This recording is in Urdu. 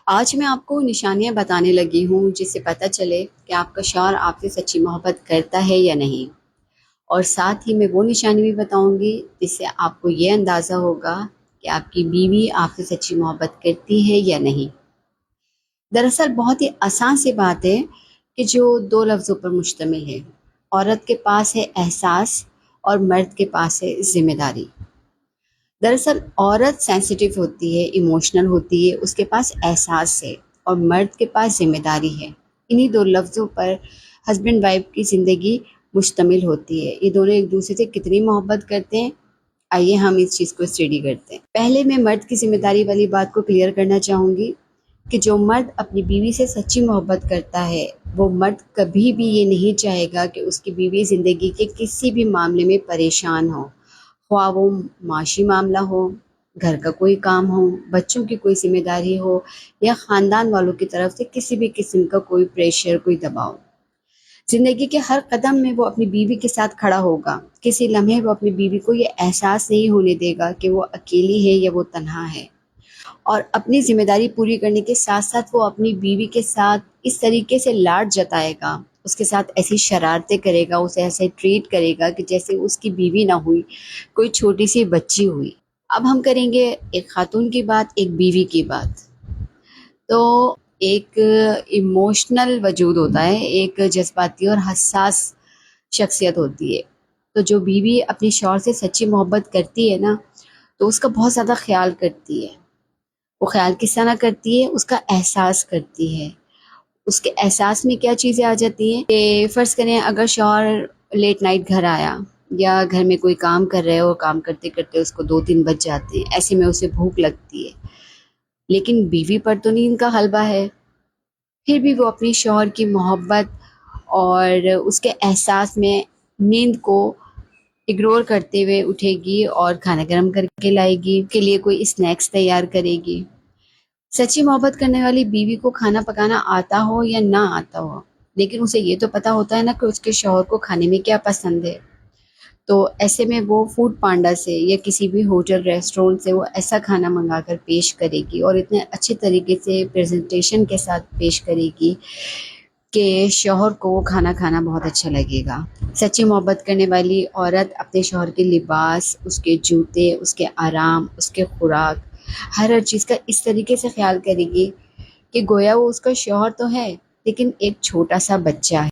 آج میں آپ کو نشانیاں بتانے لگی ہوں جس سے پتہ چلے کہ آپ کا شوہر آپ سے سچی محبت کرتا ہے یا نہیں، اور ساتھ ہی میں وہ نشانی بھی بتاؤں گی جس سے آپ کو یہ اندازہ ہوگا کہ آپ کی بیوی آپ سے سچی محبت کرتی ہے یا نہیں۔ دراصل بہت ہی آسان سی بات ہے کہ جو دو لفظوں پر مشتمل ہے۔ عورت کے پاس ہے احساس اور مرد کے پاس ہے ذمہ داری۔ دراصل عورت سینسیٹیو ہوتی ہے، ایموشنل ہوتی ہے، اس کے پاس احساس ہے، اور مرد کے پاس ذمہ داری ہے۔ انہی دو لفظوں پر ہسبینڈ وائف کی زندگی مشتمل ہوتی ہے۔ یہ دونوں ایک دوسرے سے کتنی محبت کرتے ہیں، آئیے ہم اس چیز کو اسٹڈی کرتے ہیں۔ پہلے میں مرد کی ذمہ داری والی بات کو کلیئر کرنا چاہوں گی کہ جو مرد اپنی بیوی سے سچی محبت کرتا ہے، وہ مرد کبھی بھی یہ نہیں چاہے گا کہ اس کی بیوی زندگی کے کسی بھی معاملے میں پریشان ہو، خواہ وہ معاشی معاملہ ہو، گھر کا کوئی کام ہو، بچوں کی کوئی ذمہ داری ہو، یا خاندان والوں کی طرف سے کسی بھی قسم کا کوئی پریشر، کوئی دباؤ۔ زندگی کے ہر قدم میں وہ اپنی بیوی کے ساتھ کھڑا ہوگا۔ کسی لمحے وہ اپنی بیوی کو یہ احساس نہیں ہونے دے گا کہ وہ اکیلی ہے یا وہ تنہا ہے، اور اپنی ذمہ داری پوری کرنے کے ساتھ ساتھ وہ اپنی بیوی کے ساتھ اس طریقے سے لاڈ جتائے گا، اس کے ساتھ ایسی شرارتیں کرے گا، اسے ایسے ٹریٹ کرے گا کہ جیسے اس کی بیوی نہ ہوئی، کوئی چھوٹی سی بچی ہوئی۔ اب ہم کریں گے ایک خاتون کی بات، ایک بیوی کی بات۔ تو ایک ایموشنل وجود ہوتا ہے، ایک جذباتی اور حساس شخصیت ہوتی ہے۔ تو جو بیوی اپنی شوہر سے سچی محبت کرتی ہے نا، تو اس کا بہت زیادہ خیال کرتی ہے۔ وہ خیال کس طرح کرتی ہے؟ اس کا احساس کرتی ہے۔ اس کے احساس میں کیا چیزیں آ جاتی ہیں کہ فرض کریں اگر شوہر لیٹ نائٹ گھر آیا، یا گھر میں کوئی کام کر رہے ہو، کام کرتے کرتے اس کو 2-3 بج جاتے ہیں، ایسے میں اسے بھوک لگتی ہے، لیکن بیوی پر تو نیند کا غلبہ ہے، پھر بھی وہ اپنی شوہر کی محبت اور اس کے احساس میں نیند کو اگنور کرتے ہوئے اٹھے گی اور کھانا گرم کر کے لائے گی، کے لیے کوئی اسنیکس تیار کرے گی۔ سچی محبت کرنے والی بیوی کو کھانا پکانا آتا ہو یا نہ آتا ہو، لیکن اسے یہ تو پتا ہوتا ہے نا کہ اس کے شوہر کو کھانے میں کیا پسند ہے۔ تو ایسے میں وہ فوڈ پانڈا سے یا کسی بھی ہوٹل ریسٹورینٹ سے وہ ایسا کھانا منگا کر پیش کرے گی، اور اتنے اچھے طریقے سے پریزنٹیشن کے ساتھ پیش کرے گی کہ شوہر کو وہ کھانا کھانا بہت اچھا لگے گا۔ سچی محبت کرنے والی عورت اپنے شوہر کے لباس، اس کے جوتے، اس کے آرام، اس کے خوراک، ہر چیز کا اس طریقے سے خیال کرے گی کہ گویا وہ اس کا شوہر تو ہے لیکن ایک چھوٹا سا بچہ ہے۔